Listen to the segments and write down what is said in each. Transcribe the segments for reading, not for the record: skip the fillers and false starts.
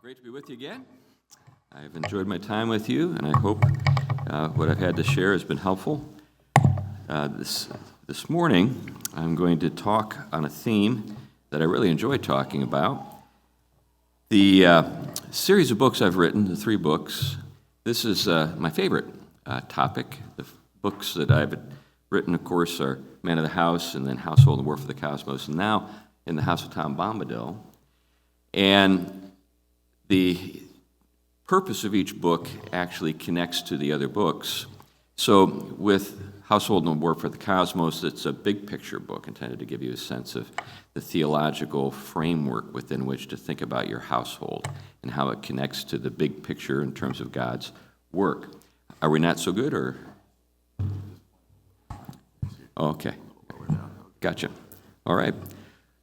Great to be with you again. I've enjoyed my time with you, and I hope what I've had to share has been helpful. This morning, I'm going to talk on a theme that I really enjoy talking about. The series of books I've written, the 3 books, this is my favorite topic. The books that I've written, of course, are Man of the House, and then Household and War for the Cosmos, and now in the House of Tom Bombadil. And the purpose of each book actually connects to the other books. So with Household and War for the Cosmos, it's a big picture book intended to give you a sense of the theological framework within which to think about your household and how it connects to the big picture in terms of God's work. Are we not so good, or? Okay. Gotcha. All right.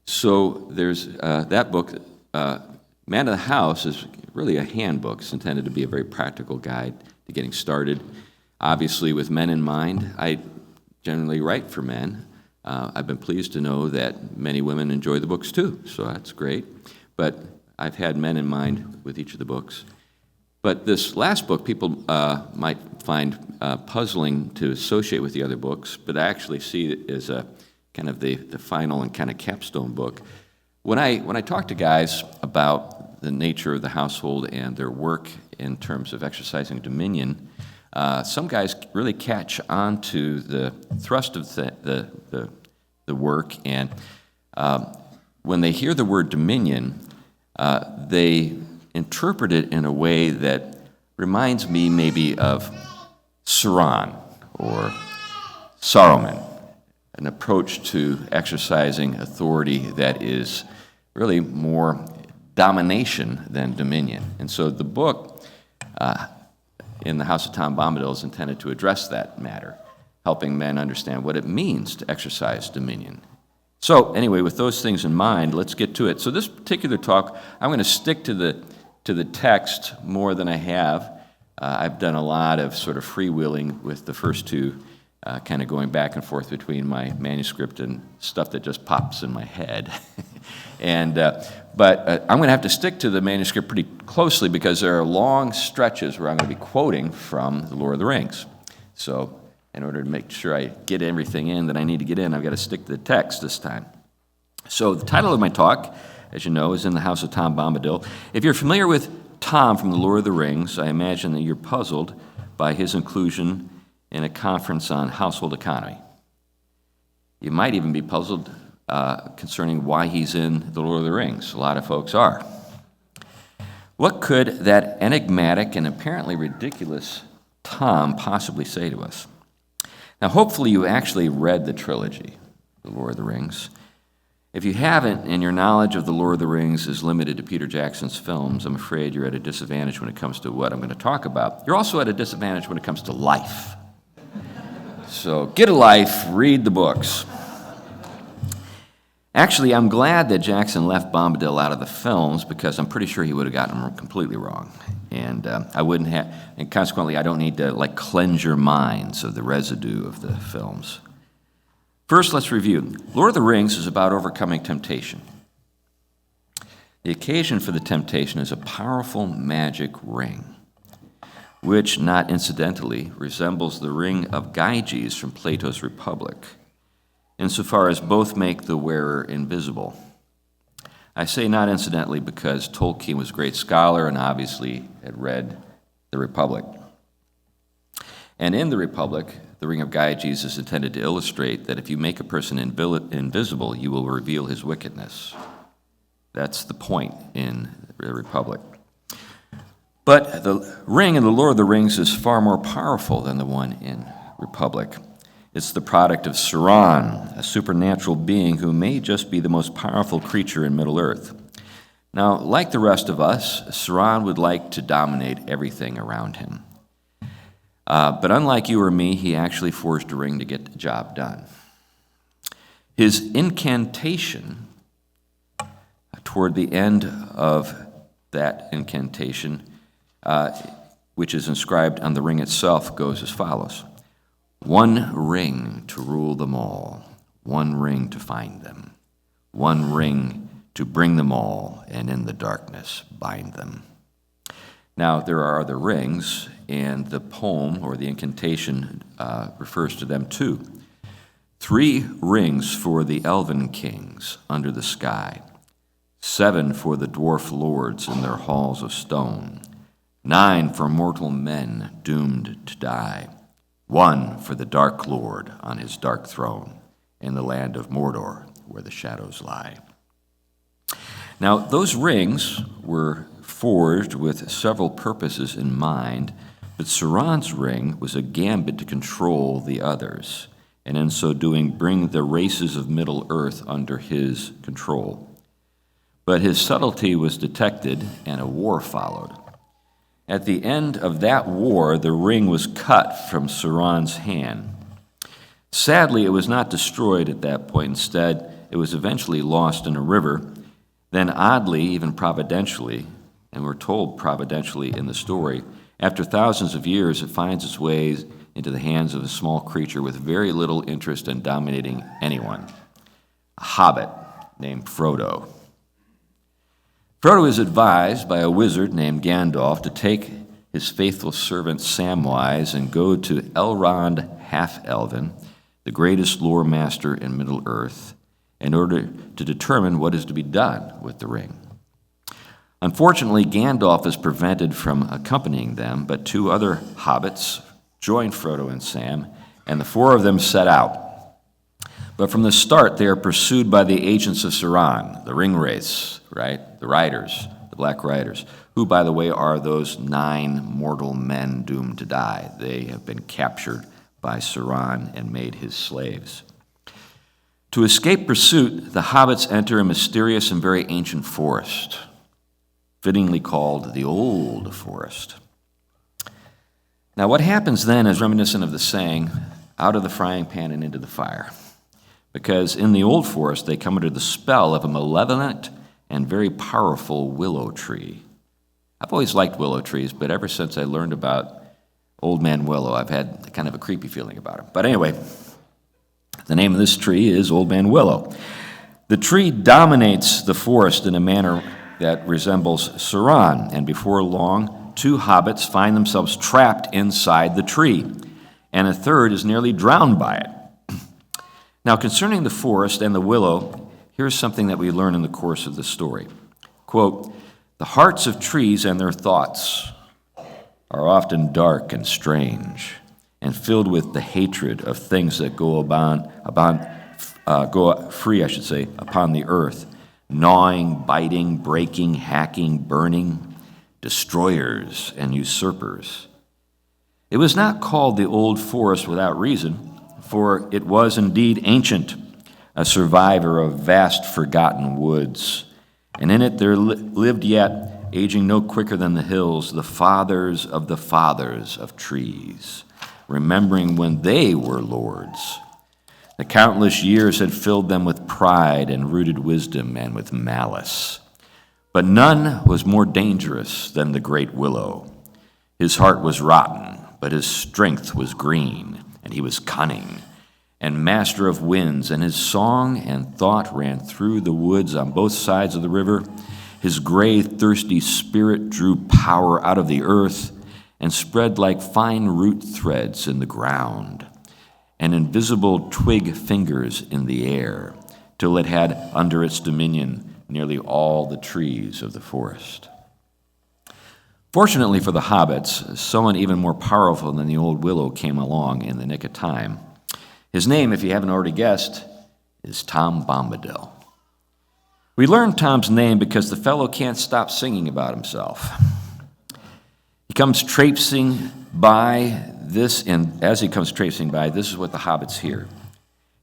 So there's that book. Man of the House is really a handbook. It's intended to be a very practical guide to getting started. Obviously, with men in mind, I generally write for men. I've been pleased to know that many women enjoy the books too, so that's great. But I've had men in mind with each of the books. But this last book, people might find puzzling to associate with the other books, but I actually see it as a kind of the final and kind of capstone book. When I talk to guys about the nature of the household and their work in terms of exercising dominion, some guys really catch on to the thrust of the work, and when they hear the word dominion, they interpret it in a way that reminds me maybe of Sauron or Saruman, an approach to exercising authority that is really more domination than dominion. And so the book in the House of Tom Bombadil is intended to address that matter, helping men understand what it means to exercise dominion. So anyway, with those things in mind, let's get to it. So this particular talk, I'm going to stick to the text more than I have. I've done a lot of sort of freewheeling with the first 2, kind of going back and forth between my manuscript and stuff that just pops in my head. But I'm going to have to stick to the manuscript pretty closely because there are long stretches where I'm going to be quoting from The Lord of the Rings. So in order to make sure I get everything in that I need to get in, I've got to stick to the text this time. So the title of my talk, as you know, is In the House of Tom Bombadil. If you're familiar with Tom from The Lord of the Rings, I imagine that you're puzzled by his inclusion in a conference on household economy. You might even be puzzled concerning why he's in The Lord of the Rings. A lot of folks are. What could that enigmatic and apparently ridiculous Tom possibly say to us? Now, hopefully you actually read the trilogy, The Lord of the Rings. If you haven't, and your knowledge of The Lord of the Rings is limited to Peter Jackson's films, I'm afraid you're at a disadvantage when it comes to what I'm going to talk about. You're also at a disadvantage when it comes to life. So get a life, read the books. Actually, I'm glad that Jackson left Bombadil out of the films because I'm pretty sure he would have gotten them completely wrong. And I wouldn't have, and consequently, I don't need to cleanse your minds of the residue of the films. First, let's review. Lord of the Rings is about overcoming temptation. The occasion for the temptation is a powerful magic ring, which, not incidentally, resembles the ring of Gyges from Plato's Republic, insofar as both make the wearer invisible. I say not incidentally because Tolkien was a great scholar and obviously had read the Republic. And in the Republic, the ring of Gyges is intended to illustrate that if you make a person invisible, you will reveal his wickedness. That's the point in the Republic. But the ring in The Lord of the Rings is far more powerful than the one in Republic. It's the product of Sauron, a supernatural being who may just be the most powerful creature in Middle-earth. Now, like the rest of us, Sauron would like to dominate everything around him. But unlike you or me, he actually forged a ring to get the job done. His incantation, toward the end of that incantation, which is inscribed on the ring itself, goes as follows. 1 ring to rule them all, 1 ring to find them, 1 ring to bring them all, and in the darkness bind them. Now, there are other rings, and the poem or the incantation refers to them too. 3 rings for the elven kings under the sky, 7 for the dwarf lords in their halls of stone, 9 for mortal men doomed to die, 1 for the dark lord on his dark throne in the land of Mordor where the shadows lie. Now, those rings were forged with several purposes in mind, but Sauron's ring was a gambit to control the others, and in so doing bring the races of Middle-earth under his control. But his subtlety was detected, and a war followed. At the end of that war, the ring was cut from Sauron's hand. Sadly, it was not destroyed at that point. Instead, it was eventually lost in a river. Then, oddly, even providentially, and we're told providentially in the story, after thousands of years, it finds its way into the hands of a small creature with very little interest in dominating anyone, a hobbit named Frodo. Frodo is advised by a wizard named Gandalf to take his faithful servant Samwise and go to Elrond Half-Elven, the greatest lore master in Middle-earth, in order to determine what is to be done with the ring. Unfortunately, Gandalf is prevented from accompanying them, but 2 other hobbits join Frodo and Sam, and the 4 of them set out. But from the start, they are pursued by the agents of Sauron, the Ringwraiths, right? The Riders, the Black Riders, who, by the way, are those 9 mortal men doomed to die. They have been captured by Sauron and made his slaves. To escape pursuit, the hobbits enter a mysterious and very ancient forest, fittingly called the Old Forest. Now, what happens then is reminiscent of the saying, out of the frying pan and into the fire. Because in the Old Forest, they come under the spell of a malevolent and very powerful willow tree. I've always liked willow trees, but ever since I learned about Old Man Willow, I've had kind of a creepy feeling about him. But anyway, the name of this tree is Old Man Willow. The tree dominates the forest in a manner that resembles Sauron, and before long, 2 hobbits find themselves trapped inside the tree, and a third is nearly drowned by it. Now, concerning the forest and the willow, here's something that we learn in the course of the story. Quote, "The hearts of trees and their thoughts are often dark and strange, and filled with the hatred of things that go free upon the earth, gnawing, biting, breaking, hacking, burning, destroyers and usurpers. It was not called the Old Forest without reason, for it was indeed ancient, a survivor of vast forgotten woods. And in it there lived yet, aging no quicker than the hills, the fathers of trees, remembering when they were lords. The countless years had filled them with pride and rooted wisdom and with malice. But none was more dangerous than the great willow. His heart was rotten, but his strength was green, and he was cunning, and master of winds, and his song and thought ran through the woods on both sides of the river. His gray, thirsty spirit drew power out of the earth and spread like fine root threads in the ground, and invisible twig fingers in the air, till it had under its dominion nearly all the trees of the forest. Fortunately for the hobbits, someone even more powerful than the old willow came along in the nick of time. His name, if you haven't already guessed, is Tom Bombadil. We learn Tom's name because the fellow can't stop singing about himself. He comes traipsing by this, and as he comes traipsing by, this is what the hobbits hear.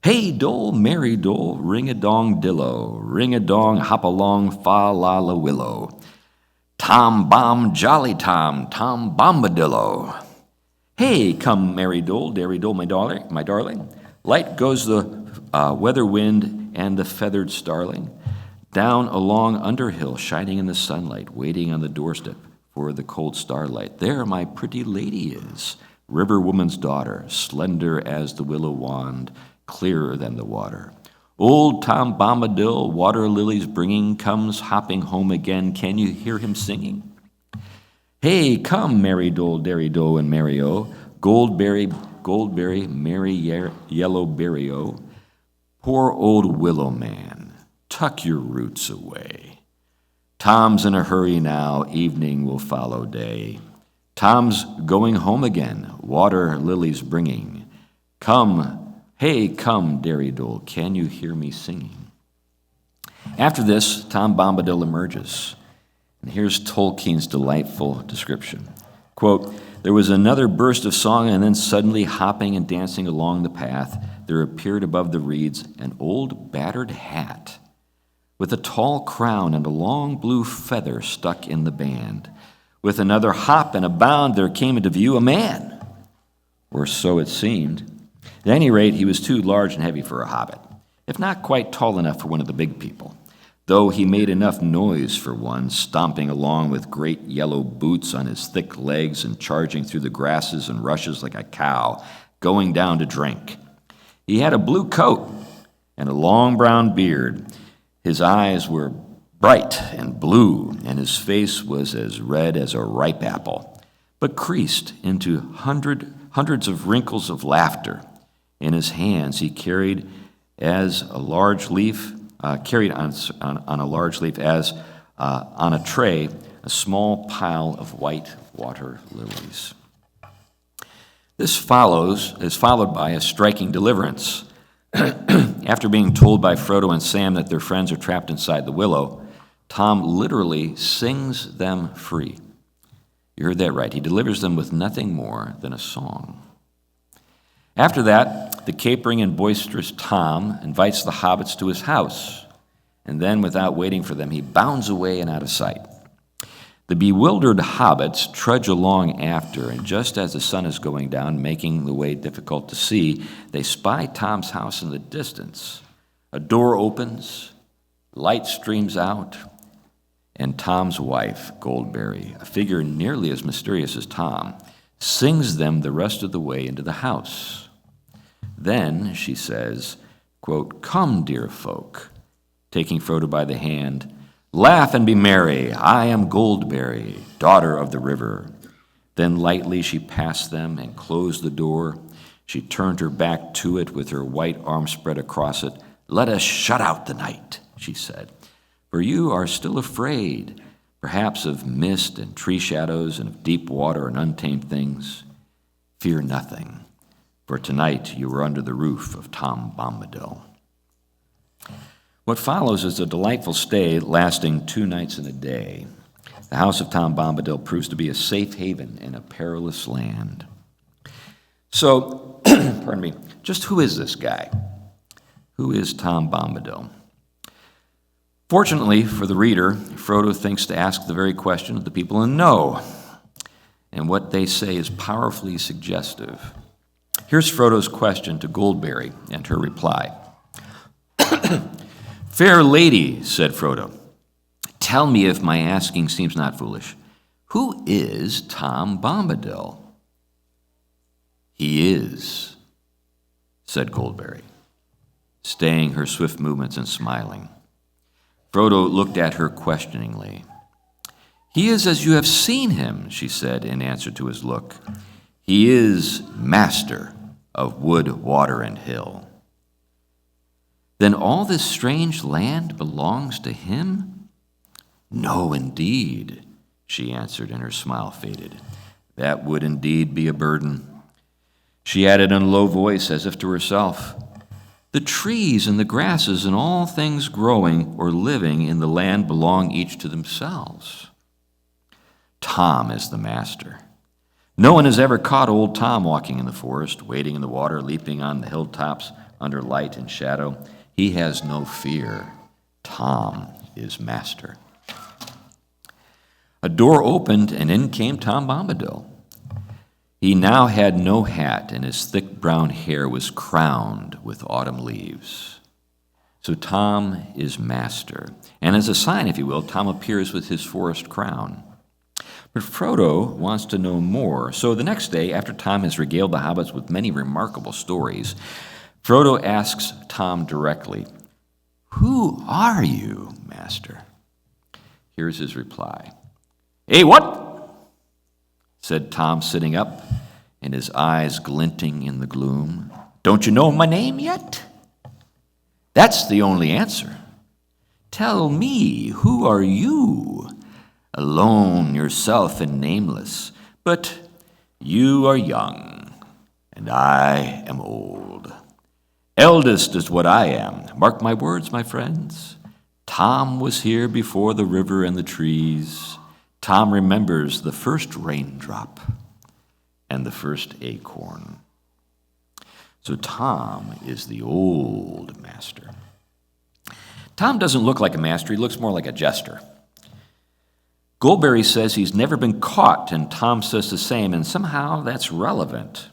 Hey, dole, merry dole, ring-a-dong dillo, ring-a-dong, hop-along, fa-la-la willow. Tom Bomb, jolly Tom, Tom Bombadillo. Hey, come, merry dole, dairy dole, my darling. Light goes the weather wind and the feathered starling. Down along Underhill, shining in the sunlight, waiting on the doorstep for the cold starlight. There my pretty lady is, river woman's daughter, slender as the willow wand, clearer than the water. Old Tom Bombadil, water lilies bringing, comes hopping home again. Can you hear him singing? Hey, come, Mary Dole, Derry Doe, and Mary-O, Goldberry, Mary Yellowberry-O, poor old willow man, tuck your roots away. Tom's in a hurry now, evening will follow day. Tom's going home again, water lilies bringing. Come, hey, come, Derry Dole, can you hear me singing? After this, Tom Bombadil emerges. And here's Tolkien's delightful description. Quote, there was another burst of song, and then suddenly, hopping and dancing along the path, there appeared above the reeds an old battered hat with a tall crown and a long blue feather stuck in the band. With another hop and a bound, there came into view a man, or so it seemed. At any rate, he was too large and heavy for a hobbit, if not quite tall enough for one of the big people, though he made enough noise for one, stomping along with great yellow boots on his thick legs and charging through the grasses and rushes like a cow, going down to drink. He had a blue coat and a long brown beard. His eyes were bright and blue, and his face was as red as a ripe apple, but creased into hundreds of wrinkles of laughter. In his hands he carried as a large leaf, carried on a large leaf as on a tray a small pile of white water lilies. This is followed by a striking deliverance. After being told by Frodo and Sam that their friends are trapped inside the willow, Tom literally sings them free. You heard that right. He delivers them with nothing more than a song. After that, the capering and boisterous Tom invites the hobbits to his house, and then, without waiting for them, he bounds away and out of sight. The bewildered hobbits trudge along after, and just as the sun is going down, making the way difficult to see, they spy Tom's house in the distance. A door opens, light streams out, and Tom's wife, Goldberry, a figure nearly as mysterious as Tom, sings them the rest of the way into the house. Then she says, quote, come, dear folk, taking Frodo by the hand, laugh and be merry, I am Goldberry, daughter of the river. Then lightly she passed them and closed the door. She turned her back to it with her white arm spread across it. Let us shut out the night, she said, for you are still afraid, perhaps of mist and tree shadows and of deep water and untamed things. Fear nothing, for tonight you are under the roof of Tom Bombadil. What follows is a delightful stay lasting 2 nights and a day. The house of Tom Bombadil proves to be a safe haven in a perilous land. So, pardon me, just who is this guy? Who is Tom Bombadil? Fortunately for the reader, Frodo thinks to ask the very question that the people in know, and what they say is powerfully suggestive. Here's Frodo's question to Goldberry and her reply. Fair lady, said Frodo, tell me if my asking seems not foolish. Who is Tom Bombadil? He is, said Goldberry, staying her swift movements and smiling. Frodo looked at her questioningly. He is as you have seen him, she said in answer to his look. He is master of wood, water, and hill. Then all this strange land belongs to him? No, indeed, she answered, and her smile faded. That would indeed be a burden. She added in a low voice, as if to herself, the trees and the grasses and all things growing or living in the land belong each to themselves. Tom is the master. No one has ever caught old Tom walking in the forest, wading in the water, leaping on the hilltops under light and shadow. He has no fear. Tom is master. A door opened, and in came Tom Bombadil. He now had no hat, and his thick brown hair was crowned with autumn leaves. So Tom is master. And as a sign, if you will, Tom appears with his forest crown. But Frodo wants to know more. So the next day, after Tom has regaled the hobbits with many remarkable stories, Frodo asks Tom directly, who are you, master? Here's his reply. Hey, what? said Tom, sitting up, and his eyes glinting in the gloom. "Don't you know my name yet? That's the only answer. Tell me, who are you? Alone yourself and nameless, but you are young, and I am old. Eldest is what I am. Mark my words, my friends. Tom was here before the river and the trees. Tom remembers the first raindrop and the first acorn." So Tom is the old master. Tom doesn't look like a master, he looks more like a jester. Goldberry says he's never been caught, and Tom says the same, and somehow that's relevant.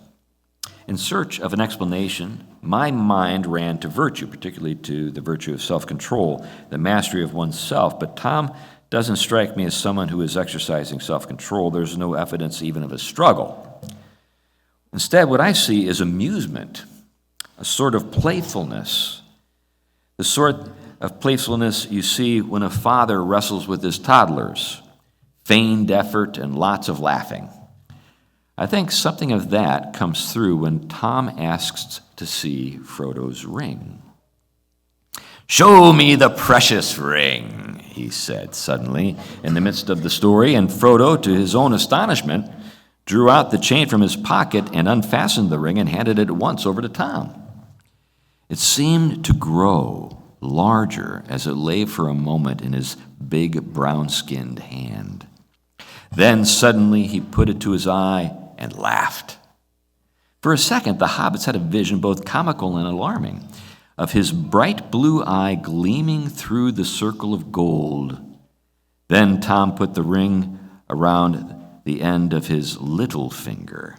In search of an explanation, my mind ran to virtue, particularly to the virtue of self-control, the mastery of oneself, but Tom doesn't strike me as someone who is exercising self-control. There's no evidence even of a struggle. Instead, what I see is amusement, a sort of playfulness, the sort of playfulness you see when a father wrestles with his toddlers, feigned effort and lots of laughing. I think something of that comes through when Tom asks to see Frodo's ring. "Show me the precious ring," he said suddenly in the midst of the story, and Frodo, to his own astonishment, drew out the chain from his pocket and unfastened the ring and handed it at once over to Tom. It seemed to grow larger as it lay for a moment in his big brown-skinned hand. Then suddenly he put it to his eye and laughed. For a second, the hobbits had a vision both comical and alarming of his bright blue eye gleaming through the circle of gold. Then Tom put the ring around the end of his little finger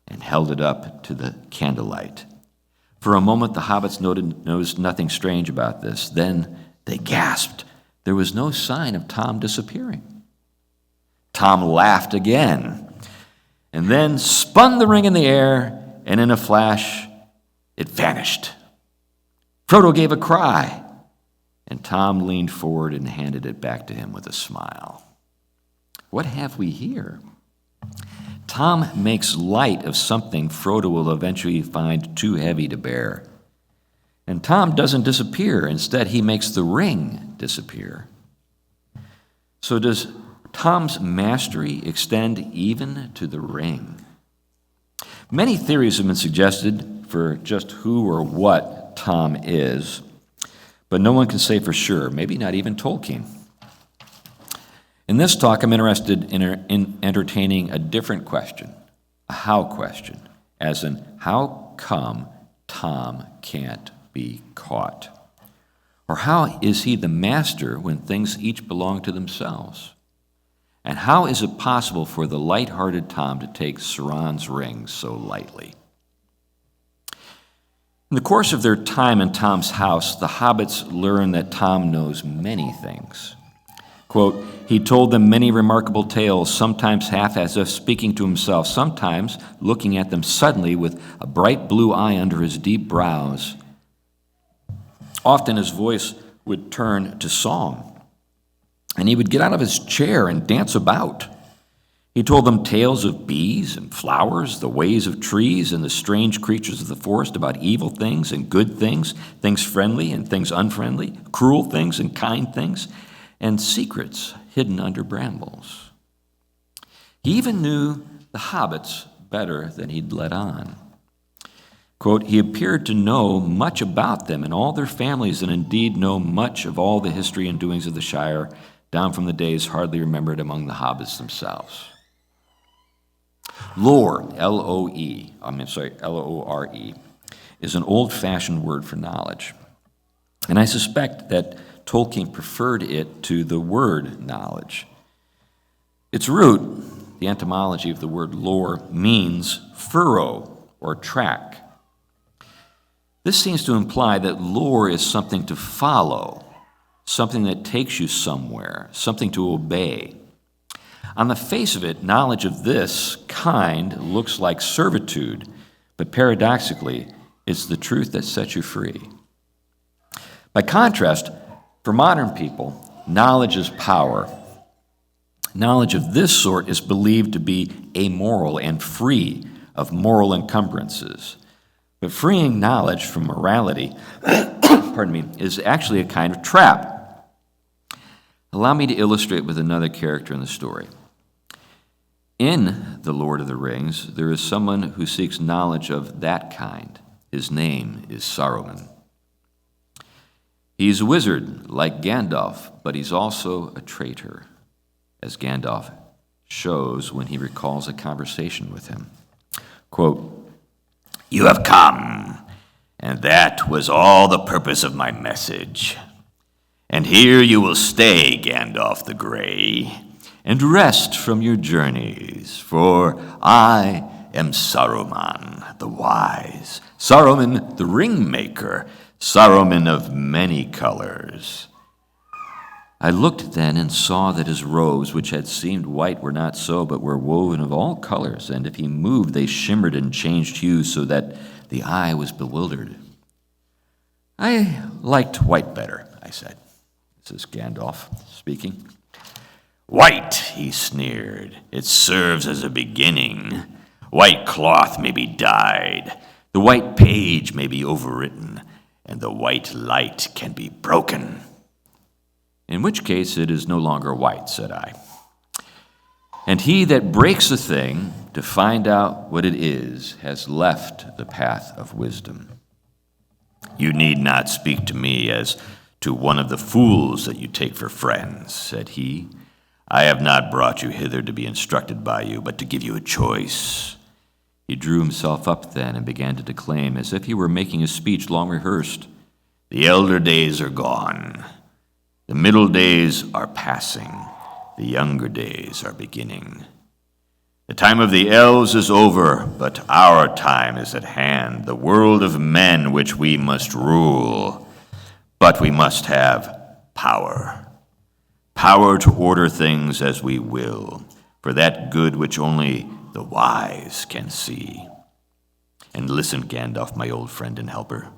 and held it up to the candlelight. For a moment, the hobbits noticed nothing strange about this. Then they gasped. There was no sign of Tom disappearing. Tom laughed again, and then spun the ring in the air, and in a flash, it vanished. Frodo gave a cry, and Tom leaned forward and handed it back to him with a smile. What have we here? Tom makes light of something Frodo will eventually find too heavy to bear. And Tom doesn't disappear. Instead, he makes the ring disappear. So does Tom's mastery extend even to the ring? Many theories have been suggested for just who or what Tom is, but no one can say for sure, maybe not even Tolkien. In this talk, I'm interested in entertaining a different question, a how question, as in, how come Tom can't be caught? Or how is he the master when things each belong to themselves? And how is it possible for the light-hearted Tom to take Sauron's ring so lightly? In the course of their time in Tom's house, the hobbits learn that Tom knows many things. Quote, "He told them many remarkable tales, sometimes half as if speaking to himself, sometimes looking at them suddenly with a bright blue eye under his deep brows. Often his voice would turn to song, and he would get out of his chair and dance about. He told them tales of bees and flowers, the ways of trees and the strange creatures of the forest, about evil things and good things, things friendly and things unfriendly, cruel things and kind things, and secrets hidden under brambles. He even knew the hobbits better than he'd let on. Quote, he appeared to know much about them and all their families, and indeed know much of all the history and doings of the Shire, down from the days hardly remembered among the hobbits themselves." Lore, L-O-R-E, is an old-fashioned word for knowledge. And I suspect that Tolkien preferred it to the word knowledge. Its root, the etymology of the word lore, means furrow or track. This seems to imply that lore is something to follow, something that takes you somewhere, something to obey. On the face of it, knowledge of this kind looks like servitude, but paradoxically, it's the truth that sets you free. By contrast, for modern people, knowledge is power. Knowledge of this sort is believed to be amoral and free of moral encumbrances. But freeing knowledge from morality, is actually a kind of trap. Allow me to illustrate with another character in the story. In The Lord of the Rings, there is someone who seeks knowledge of that kind. His name is Saruman. He's a wizard like Gandalf, but he's also a traitor, as Gandalf shows when he recalls a conversation with him. Quote, "You have come, and that was all the purpose of my message. And here you will stay, Gandalf the Grey, and rest from your journeys, for I am Saruman the Wise, Saruman the Ringmaker, Saruman of many colors. I looked then and saw that his robes, which had seemed white, were not so, but were woven of all colors, and if he moved, they shimmered and changed hues, so that the eye was bewildered. I liked white better," I said. This is Gandalf speaking. "White," he sneered, "it serves as a beginning. White cloth may be dyed, the white page may be overwritten, and the white light can be broken." "In which case it is no longer white," said I. "And he that breaks a thing to find out what it is has left the path of wisdom." "You need not speak to me as to one of the fools that you take for friends," said he. "I have not brought you hither to be instructed by you, but to give you a choice." He drew himself up then and began to declaim, as if he were making a speech long rehearsed. "The elder days are gone. The middle days are passing. The younger days are beginning. The time of the elves is over, but our time is at hand, the world of men which we must rule. But we must have power. Power to order things as we will, for that good which only the wise can see. And listen, Gandalf, my old friend and helper,"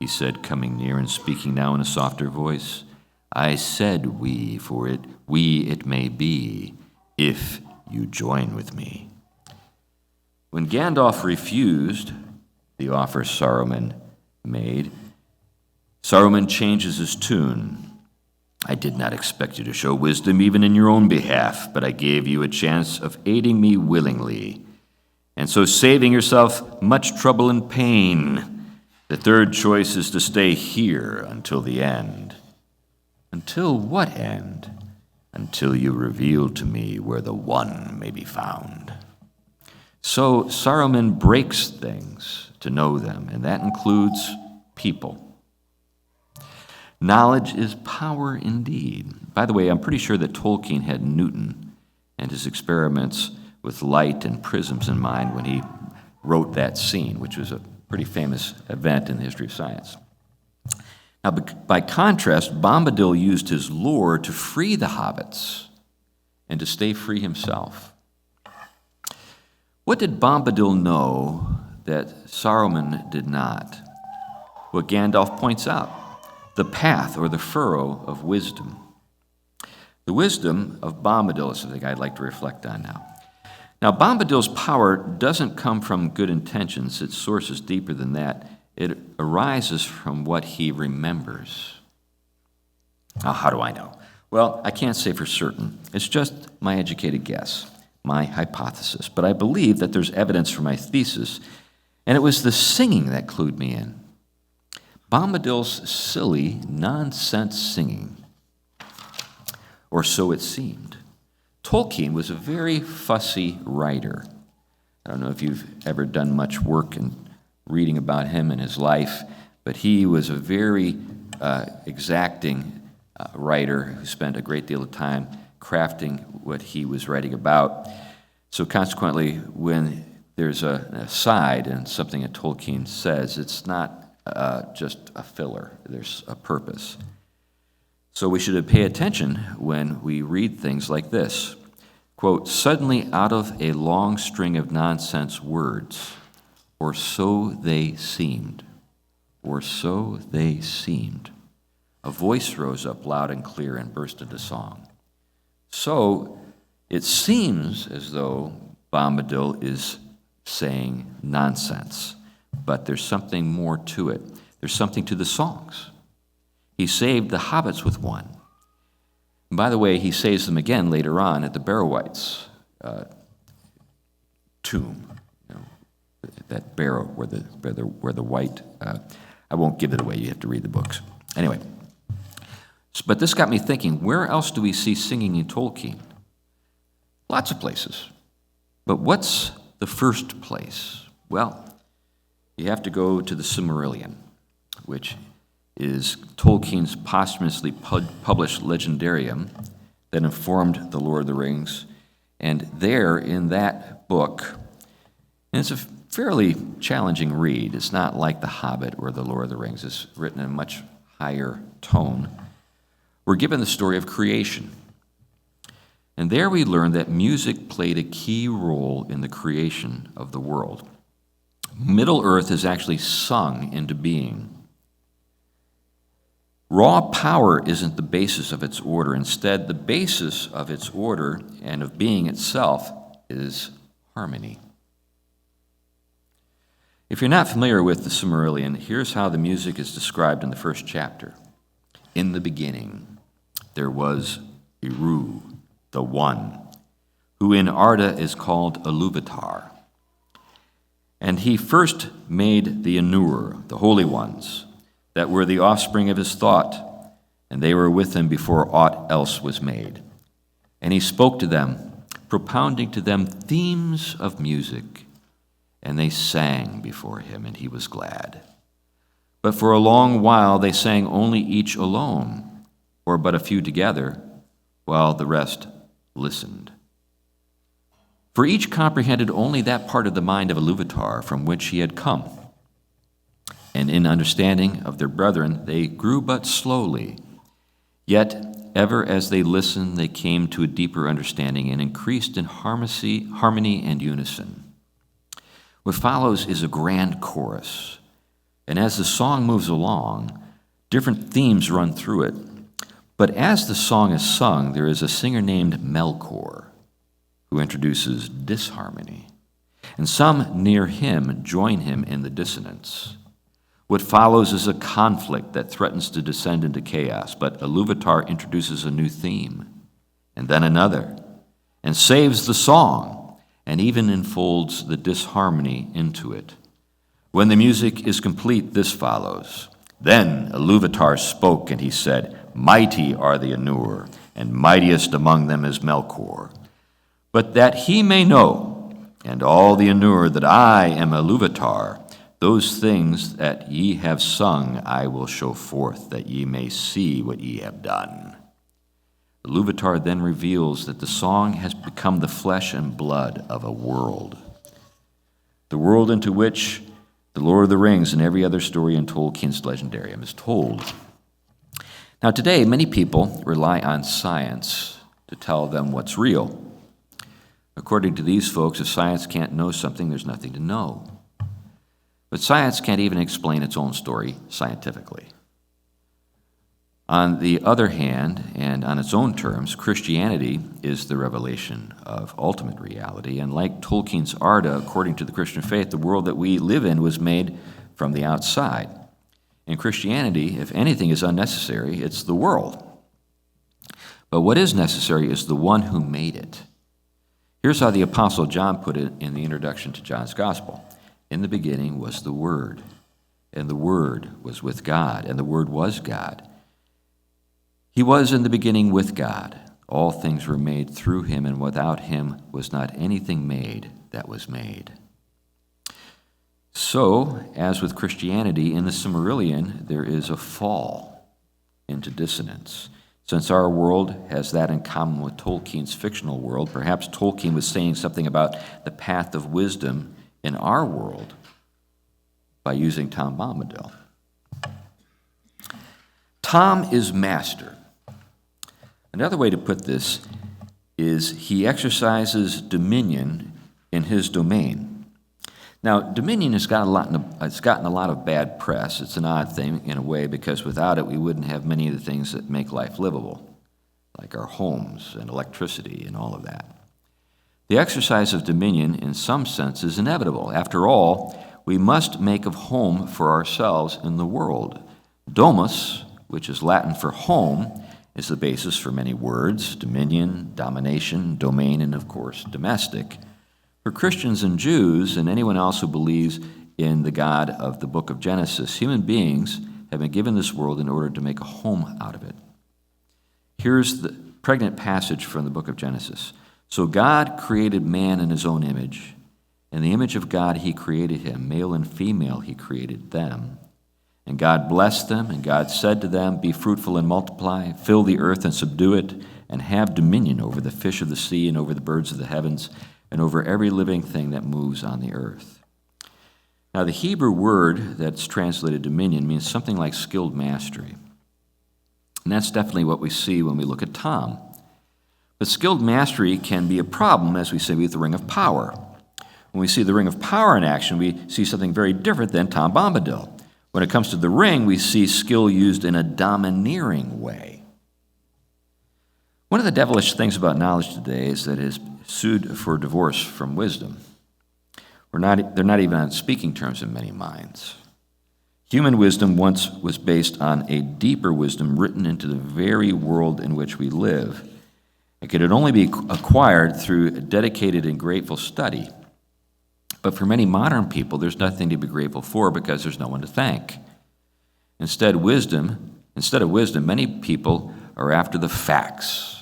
he said, coming near and speaking now in a softer voice. "I said we, for it may be, if you join with me." When Gandalf refused the offer Saruman made, Saruman changes his tune. "I did not expect you to show wisdom even in your own behalf, but I gave you a chance of aiding me willingly, and so saving yourself much trouble and pain. The third choice is to stay here until the end." "Until what end?" "Until you reveal to me where the one may be found." So Saruman breaks things to know them, and that includes people. Knowledge is power indeed. By the way, I'm pretty sure that Tolkien had Newton and his experiments with light and prisms in mind when he wrote that scene, which was a pretty famous event in the history of science. Now, by contrast, Bombadil used his lure to free the hobbits and to stay free himself. What did Bombadil know that Saruman did not? What Gandalf points out: the path or the furrow of wisdom. The wisdom of Bombadil is something I'd like to reflect on now. Now, Bombadil's power doesn't come from good intentions. Its source is deeper than that. It arises from what he remembers. Now, how do I know? Well, I can't say for certain. It's just my educated guess, my hypothesis. But I believe that there's evidence for my thesis, and it was the singing that clued me in. Bombadil's silly, nonsense singing, or so it seemed. Tolkien was a very fussy writer. I don't know if you've ever done much work in reading about him and his life, but he was a very exacting writer who spent a great deal of time crafting what he was writing about. So consequently, when there's an aside in something that Tolkien says, it's not just a filler. There's a purpose. So we should pay attention when we read things like this. Quote, "Suddenly out of a long string of nonsense words, or so they seemed, or so they seemed, a voice rose up loud and clear and burst into song." So It seems as though Bombadil is saying nonsense, but there's something more to it. There's something to the songs. He saved the hobbits with one. And by the way, he saves them again later on at the Barrow-wights' tomb. That barrow where the white. I won't give it away. You have to read the books. Anyway, but this got me thinking: where else do we see singing in Tolkien? Lots of places. But what's the first place? Well, you have to go to the Silmarillion, which is Tolkien's posthumously published legendarium that informed The Lord of the Rings. And there, in that book, and it's a fairly challenging read. It's not like The Hobbit or The Lord of the Rings. It's written in a much higher tone. We're given the story of creation. And there we learn that music played a key role in the creation of the world. Middle-earth is actually sung into being. Raw power isn't the basis of its order. Instead, the basis of its order and of being itself is harmony. If you're not familiar with the Silmarillion, here's how the music is described in the first chapter. In the beginning, there was Eru, the One, who in Arda is called Iluvatar. And he first made the Ainur, the holy ones, that were the offspring of his thought, and they were with him before aught else was made. And he spoke to them, propounding to them themes of music, and they sang before him, and he was glad. But for a long while they sang only each alone, or but a few together, while the rest listened. For each comprehended only that part of the mind of Iluvatar from which he had come. And in understanding of their brethren, they grew but slowly. Yet, ever as they listened, they came to a deeper understanding and increased in harmony and unison. What follows is a grand chorus. And as the song moves along, different themes run through it. But as the song is sung, there is a singer named Melkor who introduces disharmony. And some near him join him in the dissonance. What follows is a conflict that threatens to descend into chaos, but Iluvatar introduces a new theme, and then another, and saves the song, and even enfolds the disharmony into it. When the music is complete, this follows. Then Iluvatar spoke, and he said, "Mighty are the Ainur, and mightiest among them is Melkor. But that he may know, and all the Ainur, that I am Iluvatar, those things that ye have sung I will show forth, that ye may see what ye have done." Iluvatar then reveals that the song has become the flesh and blood of a world. The world into which The Lord of the Rings and every other story in Tolkien's legendarium is told. Now today, many people rely on science to tell them what's real. According to these folks, if science can't know something, there's nothing to know. But science can't even explain its own story scientifically. On the other hand, and on its own terms, Christianity is the revelation of ultimate reality. And like Tolkien's Arda, according to the Christian faith, the world that we live in was made from the outside. In Christianity, if anything is unnecessary, it's the world. But what is necessary is the one who made it. Here's how the Apostle John put it in the introduction to John's Gospel. In the beginning was the Word, and the Word was with God, and the Word was God. He was in the beginning with God. All things were made through him, and without him was not anything made that was made. So, as with Christianity, in the Silmarillion, there is a fall into dissonance. Since our world has that in common with Tolkien's fictional world, perhaps Tolkien was saying something about the path of wisdom in our world by using Tom Bombadil. Tom is master. Another way to put this is he exercises dominion in his domain. Now, dominion has gotten a lot of bad press. It's an odd thing in a way because without it we wouldn't have many of the things that make life livable, like our homes and electricity and all of that. The exercise of dominion, in some sense, is inevitable. After all, we must make a home for ourselves in the world. Domus, which is Latin for home, is the basis for many words: dominion, domination, domain, and of course, domestic. For Christians and Jews, and anyone else who believes in the God of the book of Genesis, human beings have been given this world in order to make a home out of it. Here's the pregnant passage from the book of Genesis. So God created man in his own image. In the image of God he created him. Male and female he created them. And God blessed them, and God said to them, "Be fruitful and multiply, fill the earth and subdue it, and have dominion over the fish of the sea and over the birds of the heavens and over every living thing that moves on the earth." Now, the Hebrew word that's translated dominion means something like skilled mastery. And that's definitely what we see when we look at Tom. But skilled mastery can be a problem, as we say with the Ring of Power. When we see the Ring of Power in action, we see something very different than Tom Bombadil. When it comes to the ring, we see skill used in a domineering way. One of the devilish things about knowledge today is that it is sued for divorce from wisdom. They're not even on speaking terms in many minds. Human wisdom once was based on a deeper wisdom written into the very world in which we live. It could only be acquired through dedicated and grateful study. But for many modern people, there's nothing to be grateful for because there's no one to thank. Instead of wisdom, many people are after the facts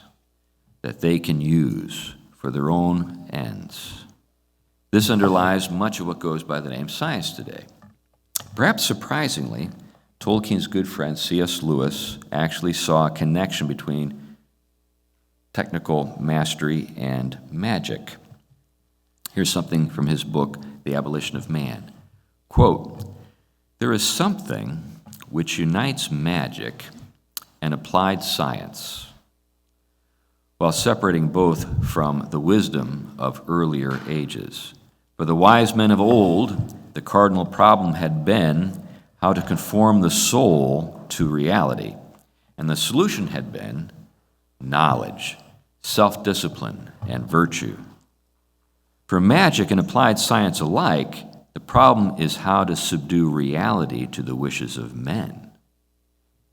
that they can use for their own ends. This underlies much of what goes by the name science today. Perhaps surprisingly, Tolkien's good friend C.S. Lewis actually saw a connection between technical mastery and magic. Here's something from his book, The Abolition of Man. Quote, "There is something which unites magic and applied science, while separating both from the wisdom of earlier ages. For the wise men of old, the cardinal problem had been how to conform the soul to reality, and the solution had been knowledge, self-discipline, and virtue. For magic and applied science alike, the problem is how to subdue reality to the wishes of men,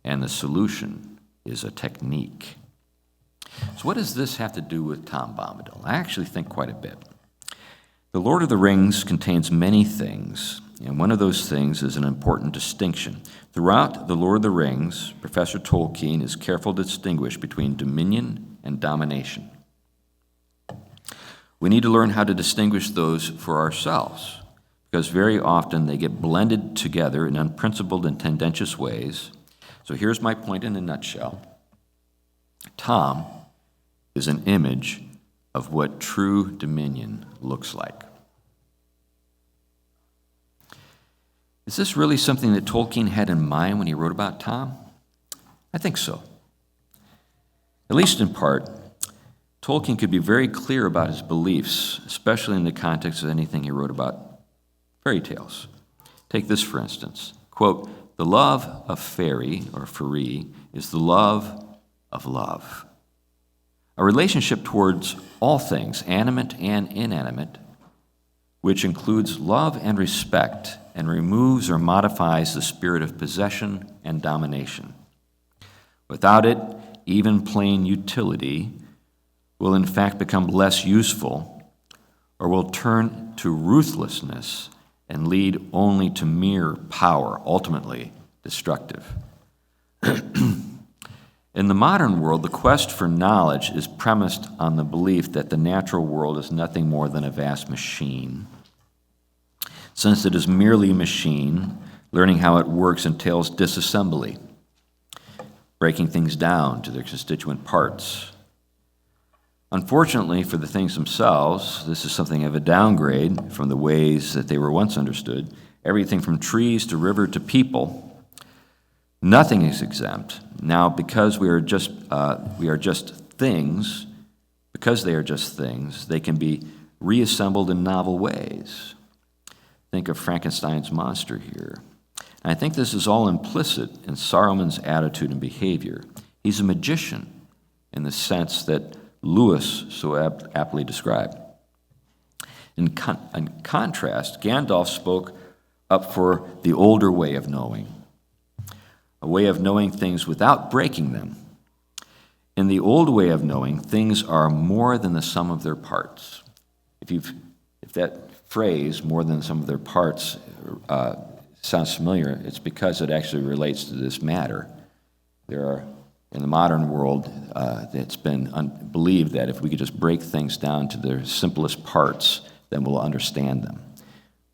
and the solution is a technique." So what does this have to do with Tom Bombadil? I actually think quite a bit. The Lord of the Rings contains many things, and one of those things is an important distinction. Throughout the Lord of the Rings, Professor Tolkien is careful to distinguish between dominion and domination. We need to learn how to distinguish those for ourselves, because very often they get blended together in unprincipled and tendentious ways. So here's my point in a nutshell. Tom is an image of what true dominion looks like. Is this really something that Tolkien had in mind when he wrote about Tom? I think so. At least in part. Tolkien could be very clear about his beliefs, especially in the context of anything he wrote about fairy tales. Take this, for instance. Quote, "The love of fairy, or faerie, is the love of love. A relationship towards all things, animate and inanimate, which includes love and respect and removes or modifies the spirit of possession and domination. Without it, even plain utility will in fact become less useful or will turn to ruthlessness and lead only to mere power, ultimately destructive." In the modern world, the quest for knowledge is premised on the belief that the natural world is nothing more than a vast machine. Since it is merely a machine, learning how it works entails disassembly, breaking things down to their constituent parts. Unfortunately for the things themselves, this is something of a downgrade from the ways that they were once understood. Everything from trees to river to people, nothing is exempt. Now, because they are just things, they can be reassembled in novel ways. Think of Frankenstein's monster here. And I think this is all implicit in Saruman's attitude and behavior. He's a magician in the sense that Lewis so aptly described. In contrast, Gandalf spoke up for the older way of knowing, a way of knowing things without breaking them. In the old way of knowing, things are more than the sum of their parts. If that phrase, more than the sum of their parts, sounds familiar, it's because it actually relates to this matter. There are, in the modern world, it's been believed that if we could just break things down to their simplest parts, then we'll understand them.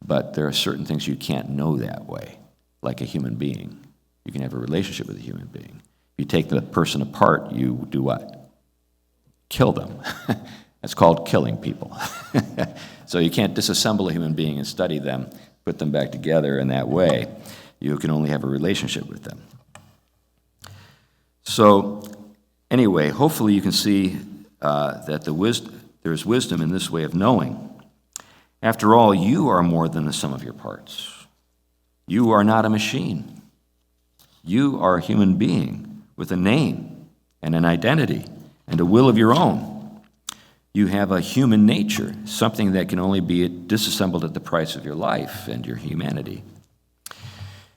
But there are certain things you can't know that way, like a human being. You can have a relationship with a human being. If you take the person apart, you do what? Kill them. That's called killing people. So you can't disassemble a human being and study them, put them back together in that way. You can only have a relationship with them. So anyway, hopefully you can see that there's wisdom in this way of knowing. After all, you are more than the sum of your parts. You are not a machine. You are a human being with a name and an identity and a will of your own. You have a human nature, something that can only be disassembled at the price of your life and your humanity.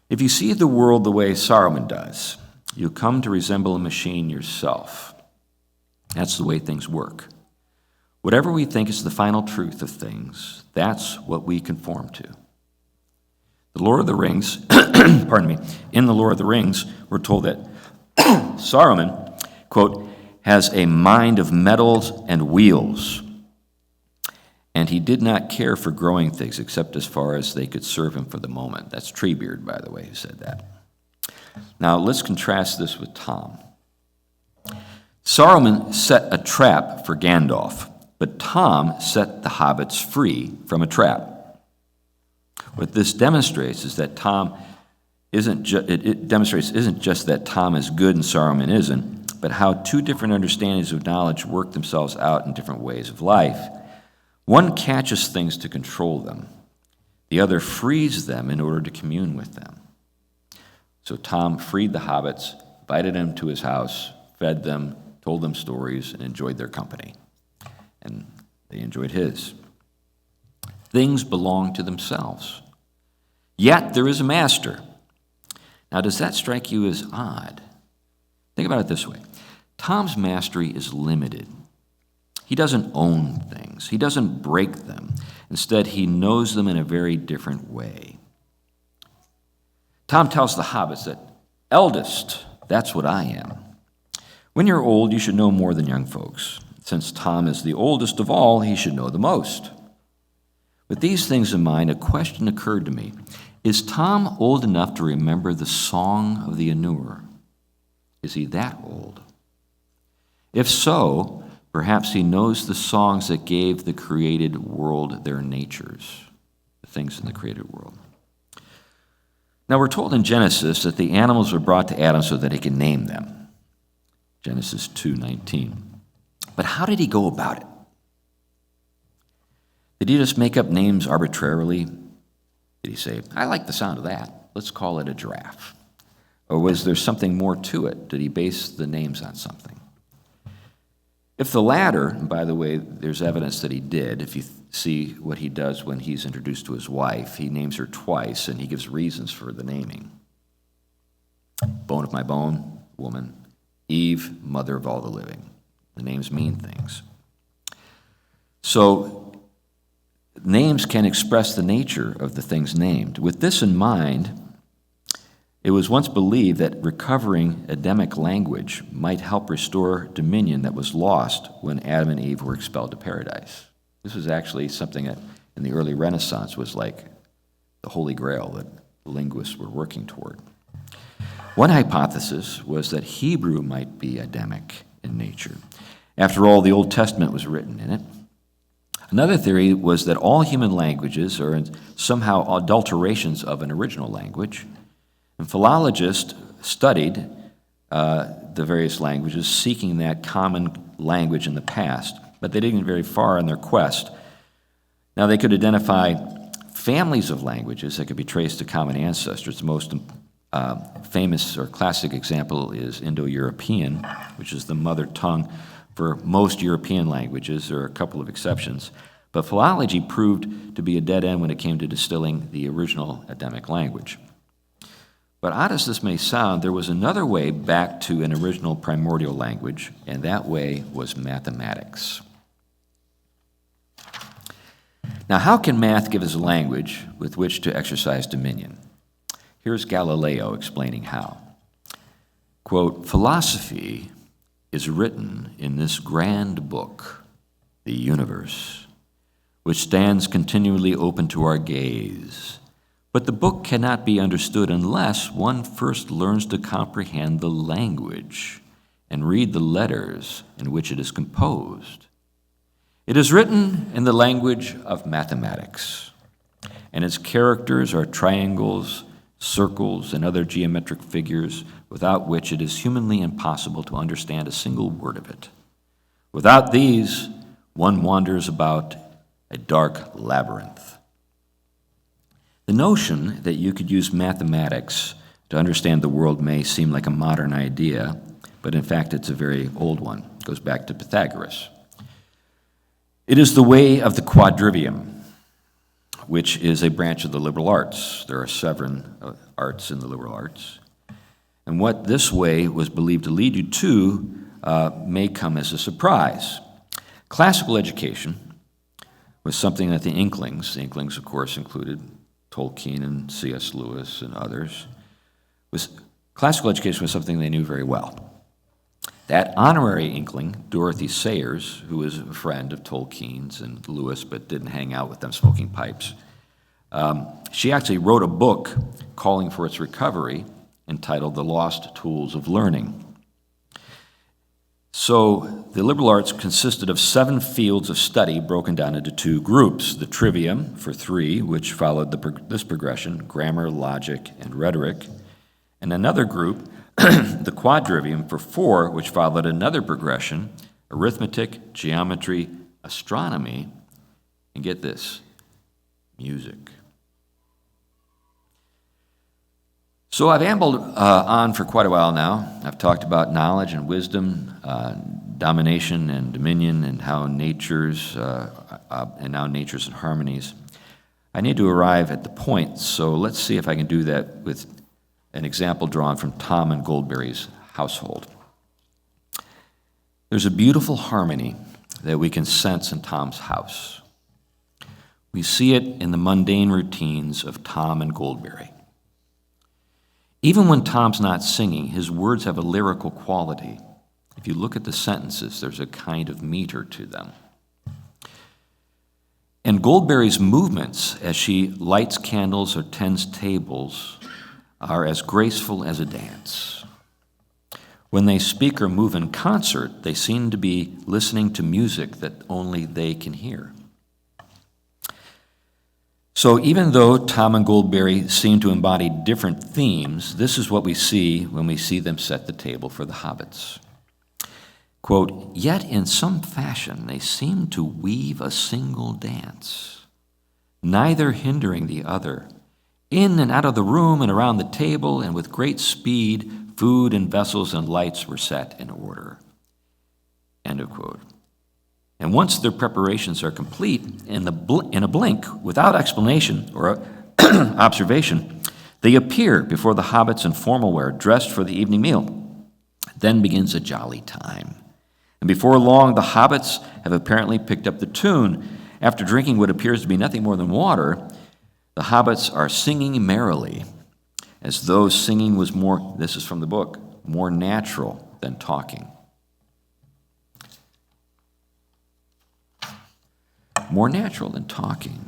If you see the world the way Saruman does, you come to resemble a machine yourself. That's the way things work. Whatever we think is the final truth of things, that's what we conform to. The Lord of the Rings, pardon me, in The Lord of the Rings, we're told that Saruman, quote, has a mind of metals and wheels, and he did not care for growing things except as far as they could serve him for the moment. That's Treebeard, by the way, who said that. Now, let's contrast this with Tom. Saruman set a trap for Gandalf, but Tom set the hobbits free from a trap. What this demonstrates is that Tom isn't just that Tom is good and Saruman isn't, but how two different understandings of knowledge work themselves out in different ways of life. One catches things to control them. The other frees them in order to commune with them. So Tom freed the hobbits, invited them to his house, fed them, told them stories, and enjoyed their company. And they enjoyed his. Things belong to themselves. Yet there is a master. Now, does that strike you as odd? Think about it this way. Tom's mastery is limited. He doesn't own things. He doesn't break them. Instead, he knows them in a very different way. Tom tells the hobbits that, eldest, that's what I am. When you're old, you should know more than young folks. Since Tom is the oldest of all, he should know the most. With these things in mind, a question occurred to me. Is Tom old enough to remember the Song of the Anur? Is he that old? If so, perhaps he knows the songs that gave the created world their natures, the things in the created world. Now, we're told in Genesis that the animals were brought to Adam so that he could name them. Genesis 2:19. But how did he go about it? Did he just make up names arbitrarily? Did he say, I like the sound of that, let's call it a giraffe? Or was there something more to it? Did he base the names on something? If the latter, and by the way, there's evidence that he did. If you see what he does when he's introduced to his wife, he names her twice, and he gives reasons for the naming. Bone of my bone, woman. Eve, mother of all the living. The names mean things. So, names can express the nature of the things named. With this in mind, it was once believed that recovering Adamic language might help restore dominion that was lost when Adam and Eve were expelled to paradise. This was actually something that in the early Renaissance was like the Holy Grail that linguists were working toward. One hypothesis was that Hebrew might be Adamic in nature. After all, the Old Testament was written in it. Another theory was that all human languages are somehow adulterations of an original language. And philologists studied the various languages, seeking that common language in the past, but they didn't get very far in their quest. Now, they could identify families of languages that could be traced to common ancestors. The most famous or classic example is Indo-European, which is the mother tongue for most European languages. There are a couple of exceptions. But philology proved to be a dead end when it came to distilling the original Adamic language. But odd as this may sound, there was another way back to an original primordial language, and that way was mathematics. Now, how can math give us a language with which to exercise dominion? Here's Galileo explaining how. Quote, "Philosophy is written in this grand book, the universe, which stands continually open to our gaze. But the book cannot be understood unless one first learns to comprehend the language and read the letters in which it is composed. It is written in the language of mathematics, and its characters are triangles, circles, and other geometric figures without which it is humanly impossible to understand a single word of it. Without these, one wanders about a dark labyrinth." The notion that you could use mathematics to understand the world may seem like a modern idea, but in fact it's a very old one. It goes back to Pythagoras. It is the way of the quadrivium, which is a branch of the liberal arts. There are 7 arts in the liberal arts. And what this way was believed to lead you to may come as a surprise. Classical education was something that the Inklings of course included Tolkien and C.S. Lewis and others, classical education was something they knew very well. That honorary Inkling, Dorothy Sayers, who was a friend of Tolkien's and Lewis but didn't hang out with them smoking pipes, she actually wrote a book calling for its recovery entitled The Lost Tools of Learning. So the liberal arts consisted of 7 fields of study broken down into 2 groups. The trivium for 3, which followed this progression, grammar, logic, and rhetoric. And another group, the quadrivium for 4, which followed another progression, arithmetic, geometry, astronomy, and get this, music. So I've ambled on for quite a while now. I've talked about knowledge and wisdom, domination and dominion, and how natures and harmonies. I need to arrive at the point, so let's see if I can do that with an example drawn from Tom and Goldberry's household. There's a beautiful harmony that we can sense in Tom's house. We see it in the mundane routines of Tom and Goldberry. Even when Tom's not singing, his words have a lyrical quality. If you look at the sentences, there's a kind of meter to them. And Goldberry's movements as she lights candles or tends tables are as graceful as a dance. When they speak or move in concert, they seem to be listening to music that only they can hear. So even though Tom and Goldberry seem to embody different themes, this is what we see when we see them set the table for the hobbits. Quote, "Yet in some fashion they seem to weave a single dance, neither hindering the other. In and out of the room and around the table, and with great speed, food and vessels and lights were set in order." End of quote. And once their preparations are complete, in a blink, without explanation or observation, they appear before the hobbits in formal wear, dressed for the evening meal. Then begins a jolly time. And before long, the hobbits have apparently picked up the tune. After drinking what appears to be nothing more than water, the hobbits are singing merrily, as though singing was more, this is from the book, more natural than talking. More natural than talking.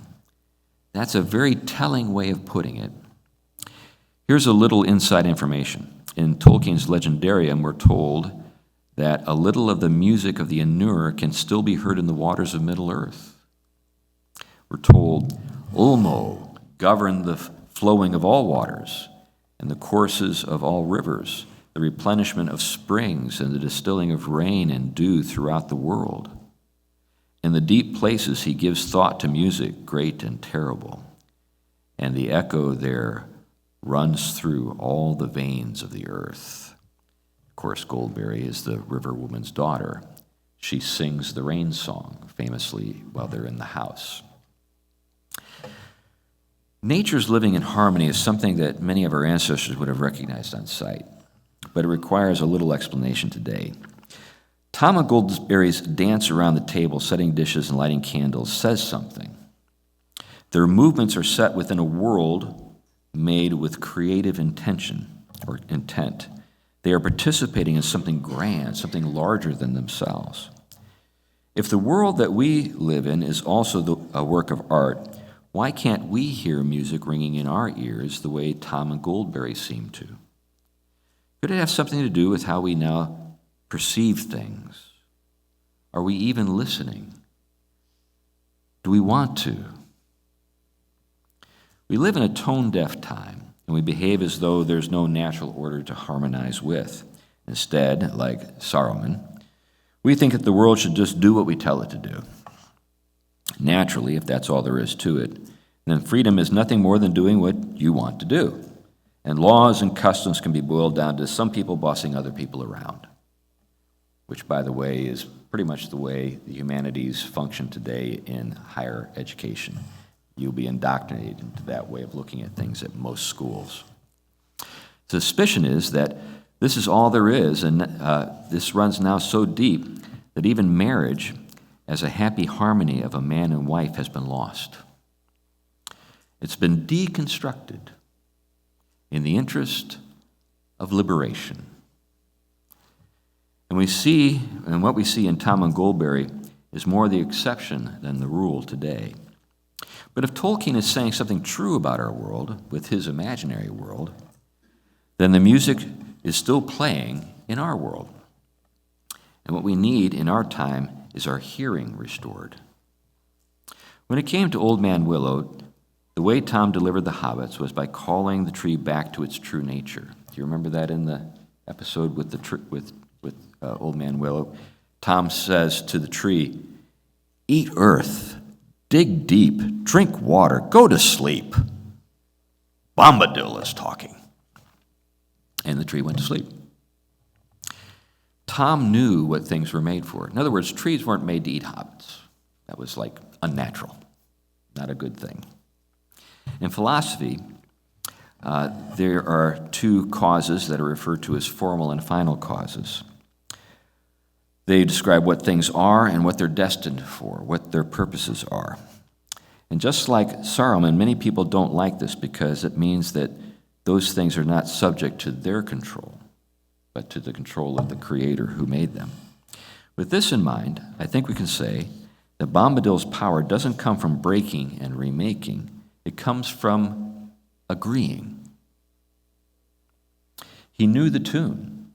That's a very telling way of putting it. Here's a little inside information. In Tolkien's Legendarium, we're told that a little of the music of the Ainur can still be heard in the waters of Middle-earth. We're told, Ulmo governed the flowing of all waters and the courses of all rivers, the replenishment of springs and the distilling of rain and dew throughout the world. In the deep places he gives thought to music, great and terrible, and the echo there runs through all the veins of the earth. Of course, Goldberry is the river woman's daughter. she sings the rain song famously while they're in the house. Nature's living in harmony is something that many of our ancestors would have recognized on sight, but it requires a little explanation today. Tom and Goldberry's dance around the table, setting dishes and lighting candles, says something. Their movements are set within a world made with creative intention or intent. They are participating in something grand, something larger than themselves. If the world that we live in is also a work of art, why can't we hear music ringing in our ears the way Tom and Goldberry seem to? Could it have something to do with how we now perceive things? Are we even listening? Do we want to? We live in a tone-deaf time, and we behave as though there's no natural order to harmonize with. Instead, like Saruman, we think that the world should just do what we tell it to do. Naturally, if that's all there is to it, then freedom is nothing more than doing what you want to do. And laws and customs can be boiled down to some people bossing other people around, which, by the way, is pretty much the way the humanities function today in higher education. You'll be indoctrinated into that way of looking at things at most schools. Suspicion is that this is all there is, and this runs now so deep that even marriage as a happy harmony of a man and wife has been lost. It's been deconstructed in the interest of liberation. And what we see in Tom and Goldberry is more the exception than the rule today. But if Tolkien is saying something true about our world with his imaginary world, then the music is still playing in our world. And what we need in our time is our hearing restored. When it came to Old Man Willow, the way Tom delivered the hobbits was by calling the tree back to its true nature. Do you remember that in the episode with Old Man Willow? Tom says to the tree, "Eat earth, dig deep, drink water, go to sleep." Bombadil is talking. And the tree went to sleep. Tom knew what things were made for. In other words, trees weren't made to eat hobbits. That was like unnatural, not a good thing. In philosophy, there are two causes that are referred to as formal and final causes. They describe what things are and what they're destined for, what their purposes are. And just like Saruman, many people don't like this because it means that those things are not subject to their control, but to the control of the Creator who made them. With this in mind, I think we can say that Bombadil's power doesn't come from breaking and remaking. It comes from agreeing. He knew the tune.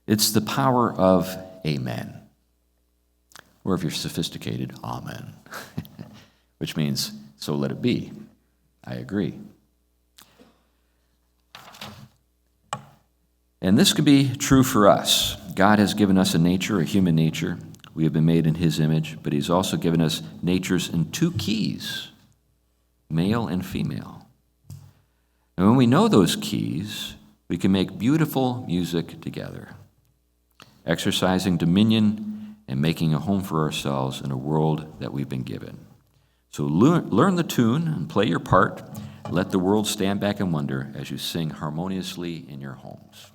It's the power of amen. Or if you're sophisticated, amen. Which means, so let it be. I agree. And this could be true for us. God has given us a nature, a human nature. We have been made in His image, but He's also given us natures in two keys, male and female. And when we know those keys, we can make beautiful music together, exercising dominion and making a home for ourselves in a world that we've been given. So learn the tune and play your part. Let the world stand back and wonder as you sing harmoniously in your homes.